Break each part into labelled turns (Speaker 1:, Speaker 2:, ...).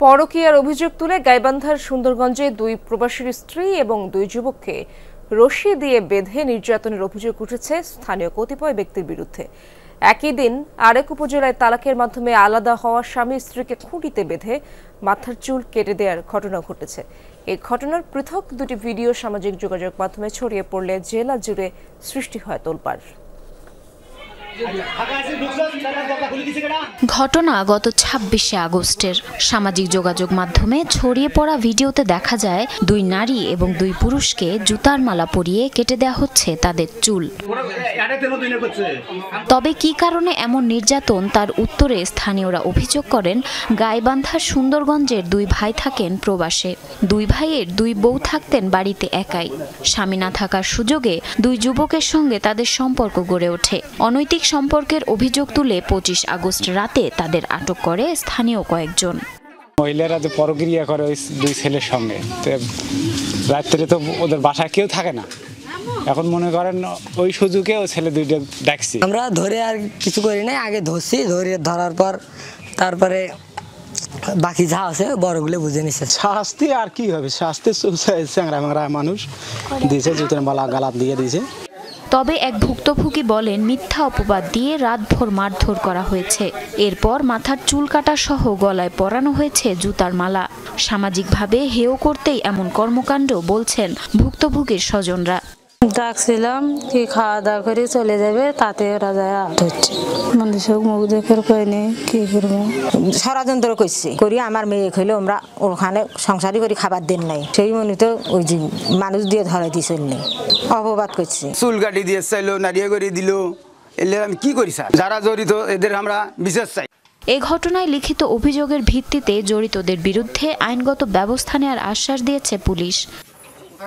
Speaker 1: পরকীয়ার অভিযোগ তুলে গাইবান্ধার সুন্দরগঞ্জে দুই প্রবাসীর স্ত্রী এবং দুই যুবককে রশি দিয়ে বেঁধে নির্যাতনের অভিযোগ উঠেছে স্থানীয় কতিপয় ব্যক্তির বিরুদ্ধে। একই দিন আরেক উপজেলায় তালাকের মাধ্যমে আলাদা হওয়া স্বামী স্ত্রীকে খুঁটিতে বেঁধে মাথার চুল কেটে দেওয়ার ঘটনা ঘটেছে। এই ঘটনার পৃথক দুটি ভিডিও সামাজিক যোগাযোগ মাধ্যমে ছড়িয়ে পড়লে জেলা জুড়ে সৃষ্টি হয় তোলপাড়।
Speaker 2: ঘটনা গত ২৬শে আগস্টের। সামাজিক যোগাযোগ মাধ্যমে ছড়িয়ে পড়া ভিডিওতে দেখা যায় দুই নারী এবং দুই পুরুষকে জুতার মালা পরিয়ে কেটে দেওয়া হচ্ছে তাদের চুল। তবে কি কারণে এমন নির্যাতন তার উত্তরে স্থানীয়রা অভিযোগ করেন, গাইবান্ধার সুন্দরগঞ্জের দুই ভাই থাকেন প্রবাসে। দুই ভাইয়ের দুই বউ থাকতেন বাড়িতে একাই। স্বামী না থাকার সুযোগে দুই যুবকের সঙ্গে তাদের সম্পর্ক গড়ে ওঠে। অনৈতিক সম্পর্কের অভিযোগ তুলে ২৫ আগস্ট রাতে তাদের আটক করে স্থানীয় কয়েকজন।
Speaker 3: মহিলারা যে পরক্রিয়া করে ওই দুই ছেলের সঙ্গে, রাত্রে তো ওদের বাসায় কেউ থাকে না। এখন মনে করেন ওই সুযোগে ওই ছেলে দুইটা ডাকছি। আমরা
Speaker 4: ধরে আর কিছু করি নাই, আগে ধরছি, ধরার পর তারপরে বাকি যা আছে বড়গুলো বুঝে নিছে।
Speaker 5: শাস্তি আর কি হবে, শাস্তি চ্যাংরা ম্যাংরা মানুষ দিয়েছে, জুতের মালা গালাত দিয়ে দিয়েছে।
Speaker 2: তবে এক ভুক্তভোগী বলেন, মিথ্যা অপবাদ দিয়ে রাতভর মারধর করা হয়েছে। এরপর মাথার চুল কাটা সহ গলায় পরানো হয়েছে জুতার মালা। সামাজিকভাবে হেয় করতেই এমন কর্মকাণ্ড বলছেন ভুক্তভোগীর স্বজনরা।
Speaker 6: ডাকছিলাম কি খাওয়া দাওয়া করে চলে যাবে, তাতে ওরা যায় হচ্ছে মানুষের মুখ দেখে কয়নি কি করবো।
Speaker 7: ষড়যন্ত্র করছে করি আমার মেয়ে হইলে আমরা ওখানে সংসারী করে খাবার দেন নাই, সেই মনে তো ওই যে মানুষ দিয়ে ধরাই দিয়ে চললে অপবাদ করছে।
Speaker 8: চুল কাটি দিয়ে চাইলো, নারিয়া করে দিল, এলে আমি কি করি স্যার? যারা জড়িত এদের আমরা বিচার চাই।
Speaker 2: এ ঘটনায় লিখিত অভিযোগের ভিত্তিতে জড়িতদের বিরুদ্ধে আইনগত ব্যবস্থা নেওয়ার আশ্বাস দিয়েছে পুলিশ।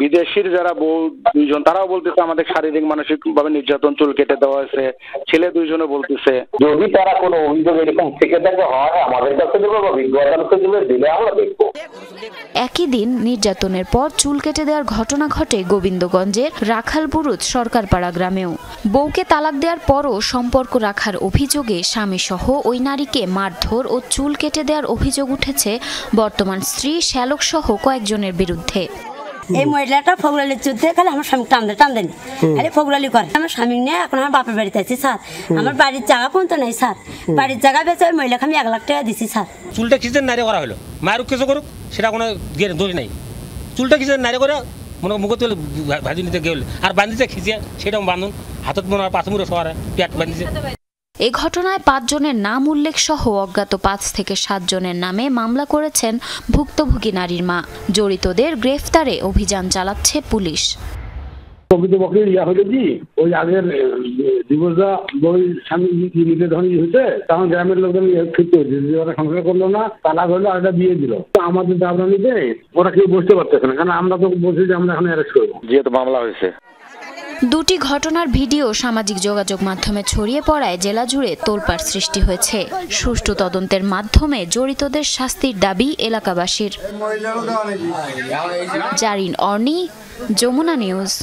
Speaker 9: বিদেশির যারা বউ দুইজন, তারাও বলতেছে আমাদের শারীরিক মানসিক ভাবে নির্যাতন, চুল কেটে দেওয়া হয়েছে। ছেলে দুইজনে বলতেছে
Speaker 10: যদি তারা কোনো অভিযোগ এরকম থেকে থাকে হয় আমাদের কাছে দেবে বা বিজ্ঞ আদালতে দেবে, দিলে আমরা দেখবো।
Speaker 2: একই দিন নির্যাতনের পর চুল কেটে দেওয়ার ঘটনা ঘটে গোবিন্দগঞ্জের রাখালপুরুত সরকারপাড়া গ্রামেও। বউকে তালাক দেওয়ার পরও সম্পর্ক রাখার অভিযোগে স্বামীসহ ওই নারীকে মারধর ও চুল কেটে দেওয়ার অভিযোগ উঠেছে বর্তমান স্ত্রী শ্যালক সহ কয়েকজনের বিরুদ্ধে।
Speaker 11: এই মহিলাটা ফগলালির যুদ্ধে খালি আমার স্বামী টান দেন খালি ফগলালি করে। আমার স্বামী নিয়ে এখন আমার বাপের বাড়িতে আছি স্যার। আমার বাড়ির জায়গা পর্যন্ত নেই স্যার। বাড়ির জায়গা বেঁচে ওই মহিলাকে আমি 1 লাখ টাকা দিছি স্যার।
Speaker 12: চুলটা কিসের নারী করা হলো, মায়ের কিছু করুক সেটা কোনো দোষ নাই। চুলটা কিসের নারী করে মনে মুখ তুলে ভাজি নিতে গেলে আর বান্ধিছে খিচিয়ে সেটাও বাঁধুন, হাতত মনে হয় 5 মুড়ো সহারা পেট বাঁধিছে।
Speaker 2: এ ঘটনায় 5 জনের নাম উল্লেখ সহ অজ্ঞাত 5 থেকে 7 জনের নামে মামলা করেছেন ভুক্তভোগী নারীর মা। জড়িতদের গ্রেফতারে অভিযান চালাচ্ছে পুলিশ।
Speaker 13: প্রকৃতপক্ষে হলো কি, ওই আগের ডিভোর্সটা ওই স্বামী নিতে ধনী হয়েছে, তখন গ্রামের লোকজন ঠিক করেছে যে ওরা সংসার করলো না, তালাক হলো আর একটা বিয়ে দিল। তো আমাদের দাবরা নিতে ওরা কেউ বসতে পারতেছে না, কারণ আমরা তো বলছি যে আমরা এখন অ্যারেস্ট করবো,
Speaker 9: যেহেতু মামলা হয়েছে।
Speaker 2: দুটি ঘটনার ভিডিও সামাজিক যোগাযোগ মাধ্যমে ছড়িয়ে পড়ায় জেলা জুড়ে তোলপাড় সৃষ্টি হয়েছে। সুষ্ঠু তদন্তের মাধ্যমে জড়িতদের শাস্তির দাবি এলাকাবাসীর। জারিন অর্নি, যমুনা নিউজ।